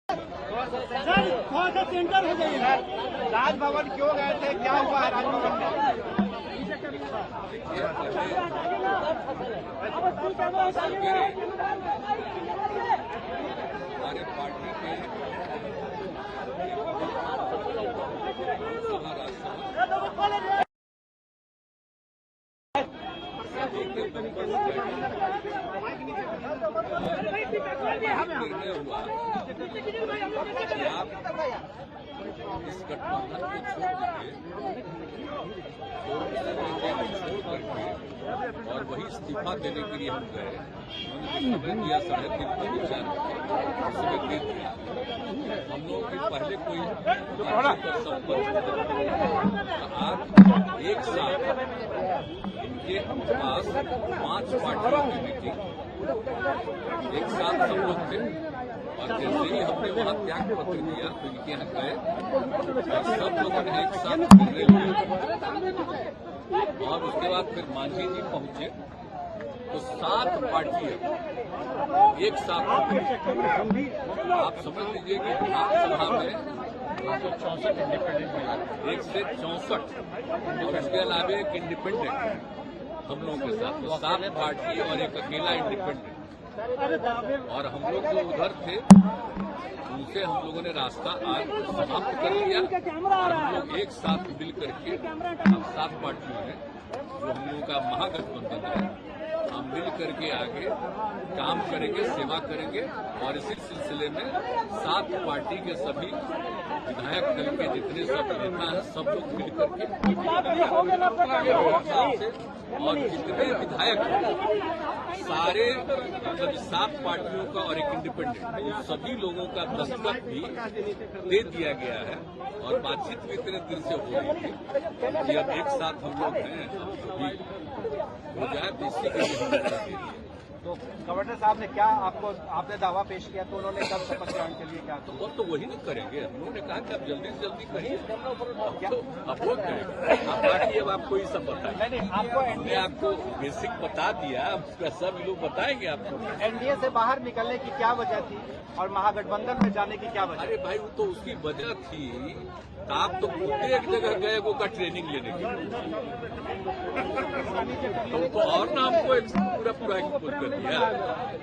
Sir कौन सा centre हो जाएगा? राजभवन क्यों गए थे, क्या हुआ है राजभवन में? हमारे पार्टी के निर्णय हुआ कि आप इस गठबंधन को छोड़ करके और वही इस्तीफा देने के लिए हम गए। उन्होंने समय दिया 3.5 का विचार, उसमें दे दिया। हम लोग भी पहले कोई संपर्क आज एक साथ इनके पास 5 पार्टियों की मीटिंग एक साथ सब लोग थे और जैसे ही हमने वहां त्याग पत्र दिया तो इनके यहाँ गए और सब लोगों ने एक साथ निर्णय लिया और उसके बाद फिर मांझी जी पहुंचे तो 7 पार्टियां एक साथ आप समझ लीजिए कि विधानसभा में 164 इंडिपेंडेंट 164 और इसके अलावा एक इंडिपेंडेंट हम लोगों के साथ तो 7 पार्टी और एक अकेला इंडिपेंडेंट और हम लोग जो उधर थे उनसे हम लोगों ने रास्ता आज समाप्त कर लिया और हम लोग एक साथ मिल करके 7 पार्टियों में जो हम लोगों का महागठबंधन है हम मिल करके आगे काम करेंगे, सेवा करेंगे और इसी सिलसिले में 7 पार्टी के सभी विधायक दल के जितने सब नेता हैं सब लोग मिल करके और जितने विधायक सारे मतलब 7 पार्टियों का और एक इंडिपेंडेंट उन सभी लोगों का दस्तखत भी दे दिया गया है और बातचीत भी इतने दिन से हो रही थी कि अब एक साथ हम लोग हैं सभी हो जाए तो इसी के लिए हम तो गवर्नर साहब ने क्या आपने दावा पेश किया तो उन्होंने कब शपथ ग्रहण के लिए क्या तो वो तो वही नहीं करेंगे। उन्होंने कहा कि आप जल्दी से जल्दी करिए अब वो करेंगे। आप बाकी अब आपको ये सब बताएंगे नहीं, हमने आपको बेसिक बता दिया, उसका सब लोग बताएंगे आपको। एनडीए से बाहर निकलने की क्या वजह थी और महागठबंधन में जाने की क्या वजह? अरे भाई वो तो उसकी वजह थी, आप तो खुद एक जगह गए वो का ट्रेनिंग लेने के लिए तो और ना हमको पूरा एक्सपोज कर दिया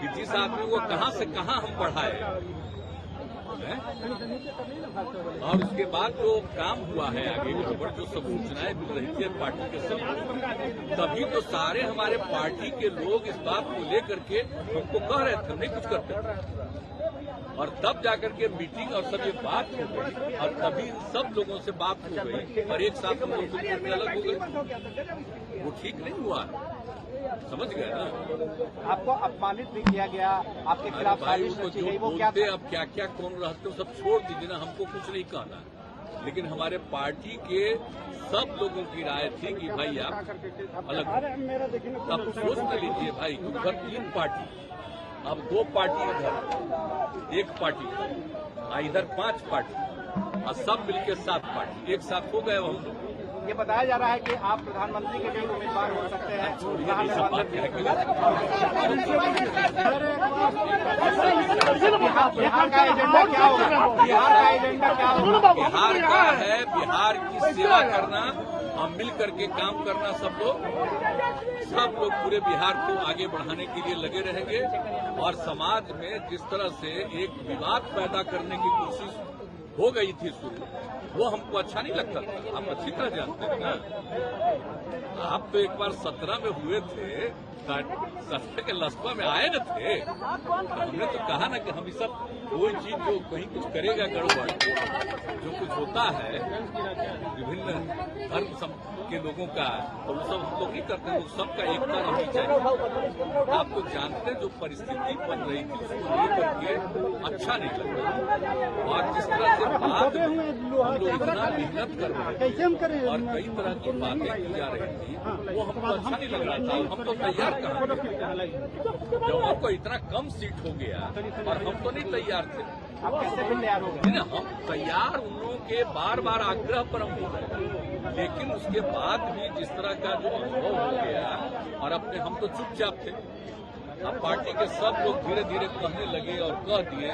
कि जिस आदमी को कहां से कहां हम बढ़ाए और उसके बाद जो काम हुआ है आगे खबर जो सब सूचनाएं मिल रही थी पार्टी के सब तभी तो सारे हमारे पार्टी के लोग इस बात को लेकर के हमको कह रहे थे नहीं कुछ करते और तब जाकर के मीटिंग और सब ये बात हो गई और तभी सब लोगों से बात हो गई और एक साथ हम लोग अलग हो गए। वो ठीक नहीं हुआ, समझ गए ना? आपको अपमानित भी किया गया, आपके खिलाफ भाई को जो बोलते अब क्या क्या कौन रहते हो सब छोड़ दीजिए ना, हमको कुछ नहीं कहना। लेकिन हमारे पार्टी के सब लोगों की राय थी कि भाई आप अलग अब सोच कर लीजिए भाई उधर 3 पार्टी अब 2 पार्टी इधर 1 पार्टी इधर 5 पार्टी और सब मिलकर 7 पार्टी एक साथ हो गए हम लोग। ये बताया जा रहा है कि आप प्रधानमंत्री के लिए उम्मीदवार हो सकते हैं। बिहार का एजेंडा क्या होगा? बिहार का एजेंडा क्या होगा? बिहार का है बिहार की सेवा करना, हम मिल करके काम करना, सब लोग पूरे बिहार को आगे बढ़ाने के लिए लगे रहेंगे और समाज में जिस तरह से एक विवाद पैदा करने की कोशिश हो गई थी शुरू, वो हमको अच्छा नहीं लगता था। आप अच्छी तरह जानते हैं ना, आप तो एक बार 17 में हुए थे, 17 के लस्पा में आए न थे, तो हमने तो कहा ना कि हम सब कोई चीज जो कहीं कुछ करेगा गड़बड़, जो कुछ होता है विभिन्न धर्म के लोगों का तो वो सब हम लोग नहीं करते, वो सबका एकता रहनी चाहिए। आप तो जानते हैं जो परिस्थिति बन रही थी उसको लेकर के अच्छा नहीं लगता और जिस तरह से बाद में हम लोग इतना मेहनत कर रहे हैं और कई तरह की बातें की जा रही थी वो हमको अच्छा नहीं लग रहा था। हम तो तैयार कहाँ जब हमको इतना कम सीट हो गया और हम तो नहीं तैयार थे। आप कैसे भी तैयार हो गए? हम तैयार उन लोगों के बार बार आग्रह पर हम हो गए, लेकिन उसके बाद भी जिस तरह का जो अनुभव हो गया और अपने हम तो चुपचाप थे अब पार्टी के सब लोग धीरे धीरे कहने लगे और कह दिए,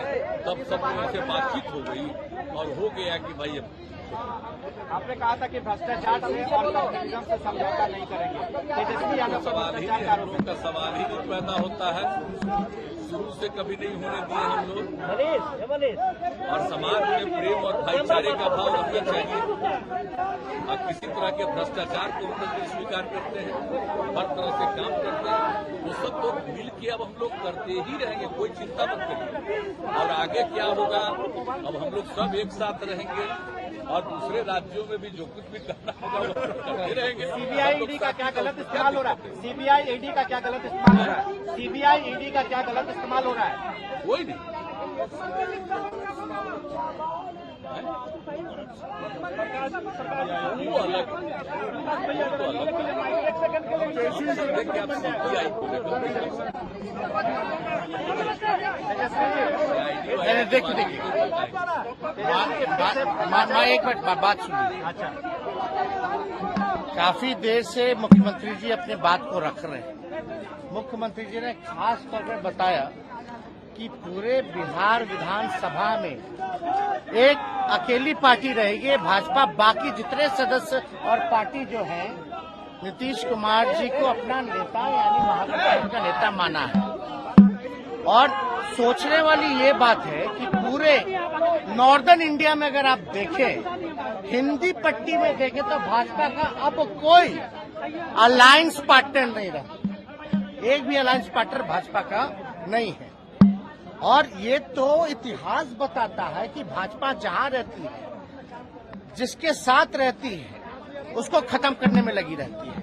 तब सब लोगों से बातचीत हो गई और हो गया कि भाई अब आपने कहा था कि भ्रष्टाचार से और कम्युनिज्म से समझौता नहीं करेंगे। तेजस्वी यादव सवाल ही नहीं, हम लोग का सवाल ही नहीं पैदा होता है। शुरू से कभी नहीं होने दिए हम लोग, और समाज में प्रेम और भाईचारे का भाव रखना चाहिए। और किसी तरह के भ्रष्टाचार को हम लोग स्वीकार करते हैं, हर तरह से काम करते हैं। वो सब लोग मिल के अब हम लोग करते ही रहेंगे, कोई चिंता मत करिए। और आगे क्या होगा, अब हम लोग सब एक साथ रहेंगे और दूसरे राज्यों में भी जो कुछ भी करना होगा वो करते रहेंगे। सीबीआई ईडी का क्या गलत इस्तेमाल हो रहा है? सीबीआई ईडी का क्या गलत इस्तेमाल हो रहा है? सीबीआई ईडी का क्या गलत इस्तेमाल हो रहा है? कोई नहीं। वो अलग देखिए माँ एक मिनट बात सुनिए। अच्छा, काफी देर से मुख्यमंत्री जी अपने बात को रख रहे हैं। मुख्यमंत्री जी ने खास तौर पर बताया कि पूरे बिहार विधानसभा में एक अकेली पार्टी रहेगी भाजपा, बाकी जितने सदस्य और पार्टी जो है नीतीश कुमार जी को अपना नेता यानी महागठबंधन का नेता माना है। और सोचने वाली ये बात है कि पूरे नॉर्दर्न इंडिया में अगर आप देखें, हिंदी पट्टी में देखें तो भाजपा का अब कोई अलायंस पार्टनर नहीं रहा, एक भी अलायंस पार्टनर भाजपा का नहीं है। और ये तो इतिहास बताता है कि भाजपा जहां रहती है, जिसके साथ रहती है, उसको खत्म करने में लगी रहती है।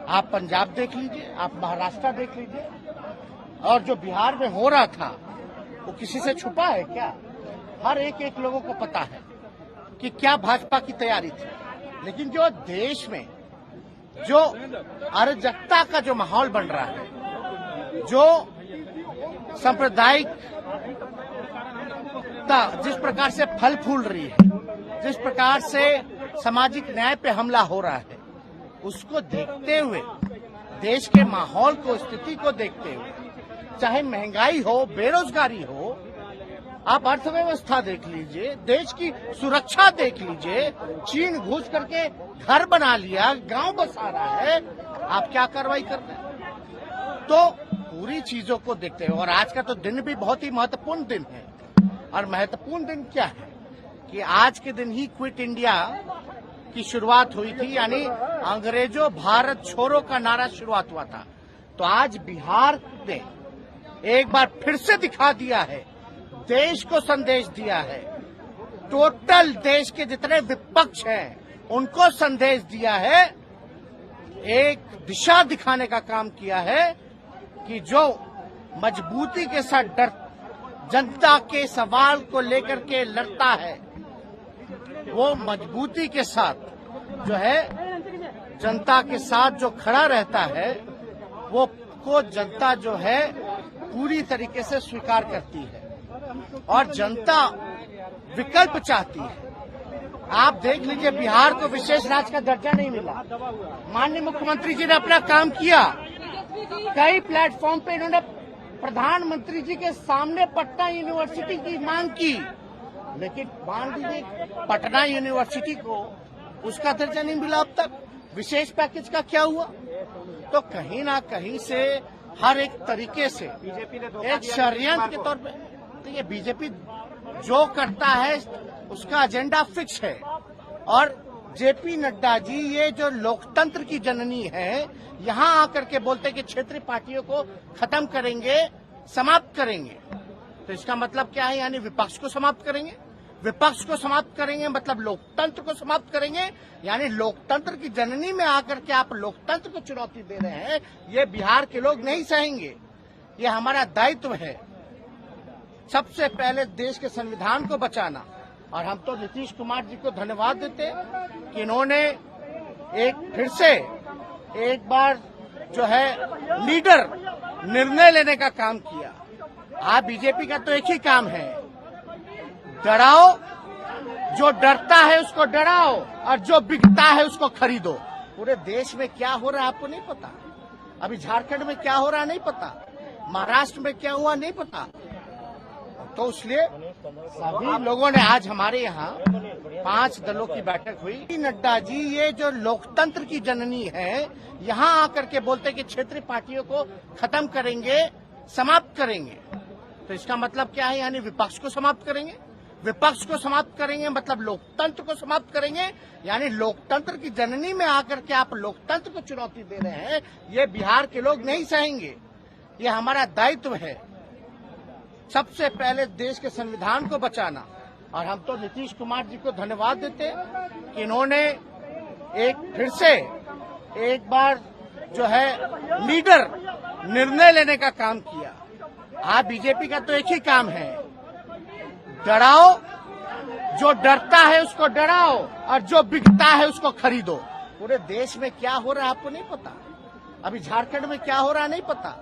आप पंजाब देख लीजिए, आप महाराष्ट्र देख लीजिए, और जो बिहार में हो रहा था वो किसी से छुपा है क्या? हर एक लोगों को पता है कि क्या भाजपा की तैयारी थी। लेकिन जो देश में जो अराजकता का जो माहौल बन रहा है, जो सांप्रदायिकता जिस प्रकार से फल फूल रही है, जिस प्रकार से सामाजिक न्याय पे हमला हो रहा है, उसको देखते हुए, देश के माहौल को, स्थिति को देखते हुए, चाहे महंगाई हो, बेरोजगारी हो, आप अर्थव्यवस्था देख लीजिए, देश की सुरक्षा देख लीजिए, चीन घुस करके घर बना लिया, गांव बसा रहा है, आप क्या कार्रवाई कर रहे हैं? तो पूरी चीजों को देखते हुए, और आज का तो दिन भी बहुत ही महत्वपूर्ण दिन है। और महत्वपूर्ण दिन क्या है कि आज के दिन ही क्विट इंडिया की शुरुआत हुई थी, यानी अंग्रेजों भारत छोड़ो का नारा शुरुआत हुआ था। तो आज बिहार ने एक बार फिर से दिखा दिया है, देश को संदेश दिया है, टोटल देश के जितने विपक्ष हैं उनको संदेश दिया है, एक दिशा दिखाने का काम किया है कि जो मजबूती के साथ जनता के सवाल को लेकर के लड़ता है, वो मजबूती के साथ जो है जनता के साथ जो खड़ा रहता है, वो को जनता जो है पूरी तरीके से स्वीकार करती है और जनता विकल्प चाहती है। आप देख लीजिए, बिहार को विशेष राज्य का दर्जा नहीं मिला। माननीय मुख्यमंत्री जी ने अपना काम किया, कई प्लेटफॉर्म पे इन्होंने प्रधानमंत्री जी के सामने पटना यूनिवर्सिटी की मांग की, लेकिन मान लीजिए पटना यूनिवर्सिटी को उसका दर्जा नहीं मिला अब तक। विशेष पैकेज का क्या हुआ? तो कहीं ना कहीं से हर एक तरीके से बीजेपी ने एक षड्यंत्र के तौर पे, तो ये बीजेपी जो करता है उसका एजेंडा फिक्स है। और जेपी नड्डा जी ये जो लोकतंत्र की जननी है, यहाँ आकर के बोलते कि क्षेत्रीय पार्टियों को खत्म करेंगे, समाप्त करेंगे। तो इसका मतलब क्या है? यानी विपक्ष को समाप्त करेंगे। विपक्ष को समाप्त करेंगे मतलब लोकतंत्र को समाप्त करेंगे। यानी लोकतंत्र की जननी में आकर के आप लोकतंत्र को चुनौती दे रहे हैं, ये बिहार के लोग नहीं सहेंगे। ये हमारा दायित्व है सबसे पहले देश के संविधान को बचाना। और हम तो नीतीश कुमार जी को धन्यवाद देते कि इन्होंने एक फिर से एक बार जो है लीडर निर्णय लेने का काम किया। आज बीजेपी का तो एक ही काम है, डराओ, जो डरता है उसको डराओ और जो बिकता है उसको खरीदो। पूरे देश में क्या हो रहा है आपको नहीं पता, अभी झारखंड में क्या हो रहा है नहीं पता, महाराष्ट्र में क्या हुआ नहीं पता। तो इसलिए सभी लोगों ने आज हमारे यहाँ 5 दलों की बैठक हुई। नड्डा जी ये जो लोकतंत्र की जननी है, यहाँ आकर के बोलते कि क्षेत्रीय पार्टियों को खत्म करेंगे, समाप्त करेंगे। तो इसका मतलब क्या है? यानी विपक्ष को समाप्त करेंगे। विपक्ष को समाप्त करेंगे मतलब लोकतंत्र को समाप्त करेंगे। यानी लोकतंत्र की जननी में आकर के आप लोकतंत्र को चुनौती दे रहे हैं। ये बिहार के लोग नहीं सहेंगे। ये हमारा दायित्व है सबसे पहले देश के संविधान को बचाना। और हम तो नीतीश कुमार जी को धन्यवाद देते हैं कि इन्होंने एक फिर से एक बार जो है लीडर निर्णय लेने का काम किया। आज बीजेपी का तो एक ही काम है, डराओ, जो डरता है उसको डराओ और जो बिकता है उसको खरीदो। पूरे देश में क्या हो रहा है आपको नहीं पता। अभी झारखंड में क्या हो रहा है नहीं पता,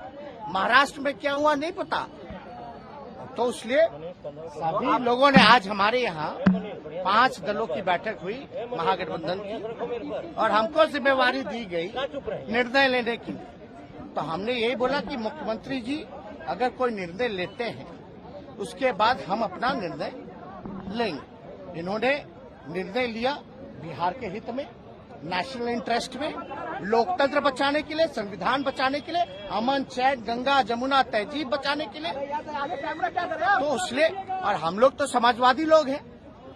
महाराष्ट्र में क्या हुआ नहीं पता। तो इसलिए सभी लोगों ने आज हमारे यहाँ 5 दलों की बैठक हुई महागठबंधन की, और हमको जिम्मेवारी दी गई निर्णय लेने की। तो हमने यही बोला कि मुख्यमंत्री जी अगर कोई निर्णय लेते हैं उसके बाद हम अपना निर्णय लेंगे। इन्होंने निर्णय लिया बिहार के हित में, नेशनल इंटरेस्ट में, लोकतंत्र बचाने के लिए, संविधान बचाने के लिए, अमन चैन गंगा जमुना तहजीब बचाने के लिए। तो इसलिए, और हम लोग तो समाजवादी लोग हैं,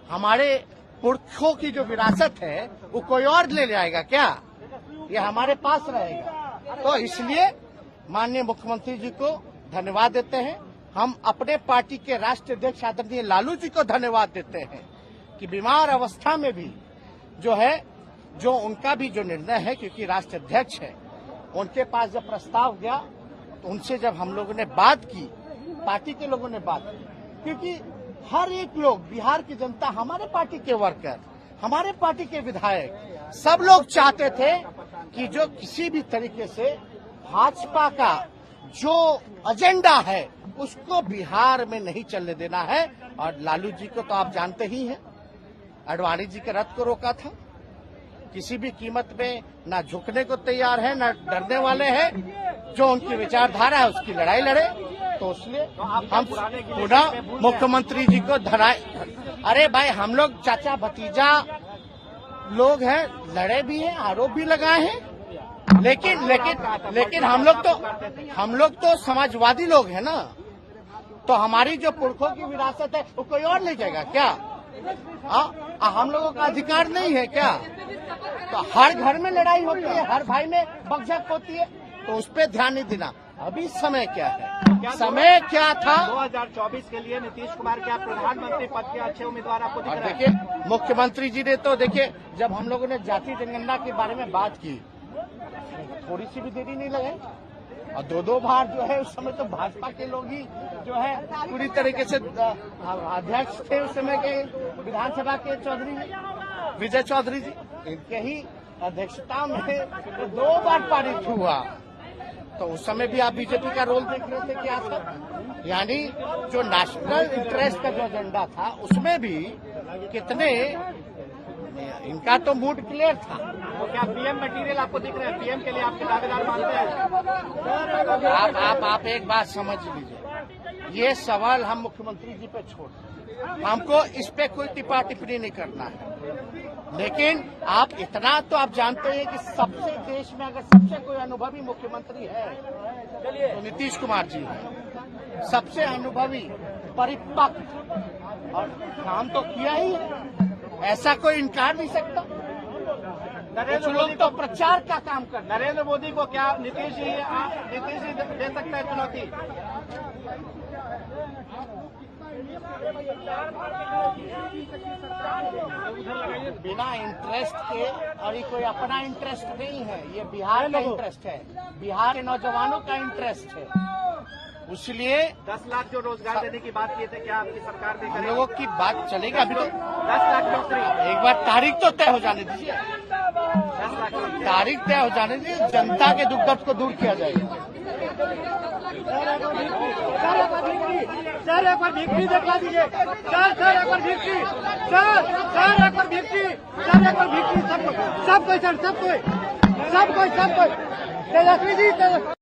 हमारे पुरखों की जो विरासत है वो कोई और ले जाएगा क्या? ये हमारे पास रहेगा। तो इसलिए माननीय मुख्यमंत्री जी को धन्यवाद देते हैं। हम अपने पार्टी के राष्ट्रीय अध्यक्ष आदरणीय लालू जी को धन्यवाद देते हैं कि बीमार अवस्था में भी जो है, जो उनका भी जो निर्णय है, क्योंकि राष्ट्रीय अध्यक्ष है, उनके पास जब प्रस्ताव गया तो उनसे जब हम लोगों ने बात की, पार्टी के लोगों ने बात की, क्योंकि हर एक लोग, बिहार की जनता, हमारे पार्टी के वर्कर, हमारे पार्टी के विधायक, सब लोग चाहते थे कि जो किसी भी तरीके से भाजपा का जो एजेंडा है उसको बिहार में नहीं चलने देना है। और लालू जी को तो आप जानते ही हैं, आडवाणी जी के रथ को रोका था, किसी भी कीमत में ना झुकने को तैयार है, ना डरने वाले हैं। जो उनकी विचारधारा है उसकी लड़ाई लड़े। तो इसलिए हम पुनः मुख्यमंत्री जी को अरे भाई, हम लोग चाचा भतीजा लोग हैं, लड़े भी हैं, आरोप भी लगाए हैं, लेकिन हम लोग तो समाजवादी लोग हैं ना। तो हमारी जो पुरखों की विरासत है वो कोई और ले जाएगा क्या? हम लोगों का अधिकार नहीं है क्या? तो हर घर में लड़ाई होती है, हर भाई में बकझक होती है, तो उस पर ध्यान नहीं देना। अभी समय क्या है, समय क्या था? 2024 के लिए नीतीश कुमार क्या प्रधानमंत्री पद के अच्छे उम्मीदवार आपको दिख रहे हैं? देखिए, मुख्यमंत्री जी ने तो देखिए, जब हम लोगों ने जाति जनगणना के बारे में बात की, थोड़ी सी भी देरी नहीं लगाई, और 2 बार जो है उस समय तो भाजपा के लोग ही जो है पूरी तरीके से अध्यक्ष थे उस समय के विधानसभा के चौधरी जी, विजय चौधरी जी, इनके ही अध्यक्षता में 2 बार पारित हुआ। तो उस समय भी आप बीजेपी का रोल देख रहे थे क्या था? यानी जो नेशनल इंटरेस्ट का जो एजेंडा था उसमें भी कितने, इनका तो मूड क्लियर था। तो क्या पीएम मटेरियल आपको दिख रहे हैं? पीएम के लिए आपके दावेदार मानते हैं? आप एक बात समझ लीजिए, ये सवाल हम मुख्यमंत्री जी पे छोड़, हमको इस पे कोई टिप्पा टिप्पणी नहीं करना है। लेकिन आप इतना तो आप जानते हैं कि सबसे देश में अगर सबसे कोई अनुभवी मुख्यमंत्री है तो नीतीश कुमार जी है। सबसे अनुभवी, परिपक्व, और काम तो किया ही है, ऐसा कोई इनकार नहीं सकता। कुछ लोग तो प्रचार का काम कर। नरेंद्र मोदी को क्या नीतीश जी दे सकता है चुनौती? बिना इंटरेस्ट के, और ये कोई अपना इंटरेस्ट नहीं है, ये बिहार का इंटरेस्ट है, बिहार के नौजवानों का इंटरेस्ट है। इसलिए 10 लाख जो रोजगार देने की बात किए थे, क्या आपकी सरकार ने हम लोगों की बात चलेगी? अभी तो 10 लाख नौकरी, एक बार तारीख तो तय हो जाने दीजिए, 10 लाख तारीख तय हो जाने दीजिए, जनता के दुख दर्द को दूर किया जाएगा। सर एक बार भिक्ट्री दिखा दीजिए। सर एक बार भिक्ट्री, सर एक बार भिक्ट्री, सर एक बार भिक्ट्री, सब कोई तेजस्वी जी।